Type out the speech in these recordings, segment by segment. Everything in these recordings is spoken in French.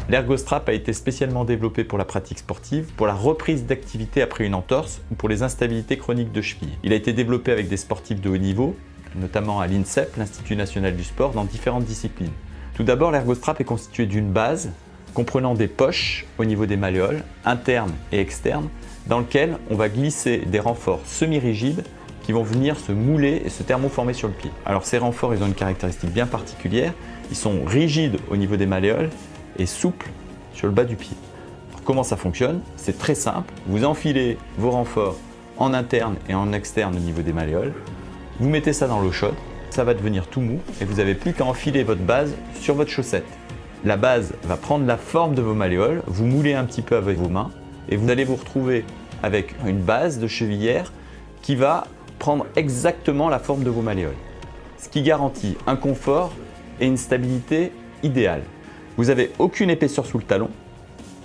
L'Ergostrap a été spécialement développé pour la pratique sportive, pour la reprise d'activité après une entorse ou pour les instabilités chroniques de cheville. Il a été développé avec des sportifs de haut niveau, notamment à l'INSEP, l'Institut National du Sport, dans différentes disciplines. Tout d'abord, l'Ergostrap est constitué d'une base comprenant des poches au niveau des malléoles, internes et externes, dans lesquelles on va glisser des renforts semi-rigides qui vont venir se mouler et se thermoformer sur le pied. Alors ces renforts, ils ont une caractéristique bien particulière, ils sont rigides au niveau des malléoles et souples sur le bas du pied. Alors, comment ça fonctionne? C'est très simple, vous enfilez vos renforts en interne et en externe au niveau des malléoles, vous mettez ça dans l'eau chaude, ça va devenir tout mou et vous n'avez plus qu'à enfiler votre base sur votre chaussette. La base va prendre la forme de vos malléoles, vous moulez un petit peu avec vos mains et vous allez vous retrouver avec une base de chevillère qui va prendre exactement la forme de vos malléoles. Ce qui garantit un confort et une stabilité idéale. Vous n'avez aucune épaisseur sous le talon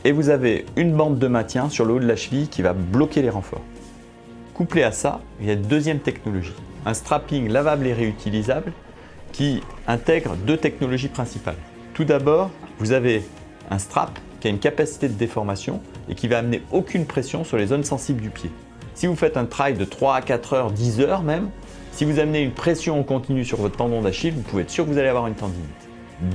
et vous avez une bande de maintien sur le haut de la cheville qui va bloquer les renforts. Couplé à ça, il y a une deuxième technologie, un strapping lavable et réutilisable qui intègre deux technologies principales. Tout d'abord, vous avez un strap qui a une capacité de déformation et qui va amener aucune pression sur les zones sensibles du pied. Si vous faites un trail de 3 à 4 heures, 10 heures même, si vous amenez une pression en continu sur votre tendon d'Achille, vous pouvez être sûr que vous allez avoir une tendinite.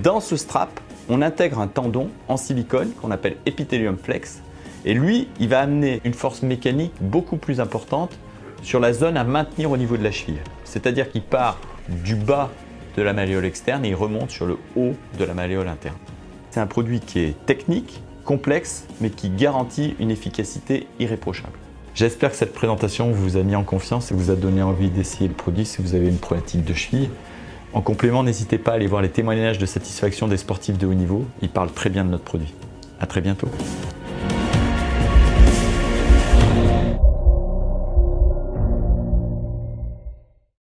Dans ce strap, on intègre un tendon en silicone qu'on appelle Epithelium Flex et lui, il va amener une force mécanique beaucoup plus importante sur la zone à maintenir au niveau de la cheville. C'est-à-dire qu'il part du bas de la malléole externe et il remonte sur le haut de la malléole interne. C'est un produit qui est technique, complexe, mais qui garantit une efficacité irréprochable. J'espère que cette présentation vous a mis en confiance et vous a donné envie d'essayer le produit si vous avez une problématique de cheville. En complément, n'hésitez pas à aller voir les témoignages de satisfaction des sportifs de haut niveau. Ils parlent très bien de notre produit. À très bientôt.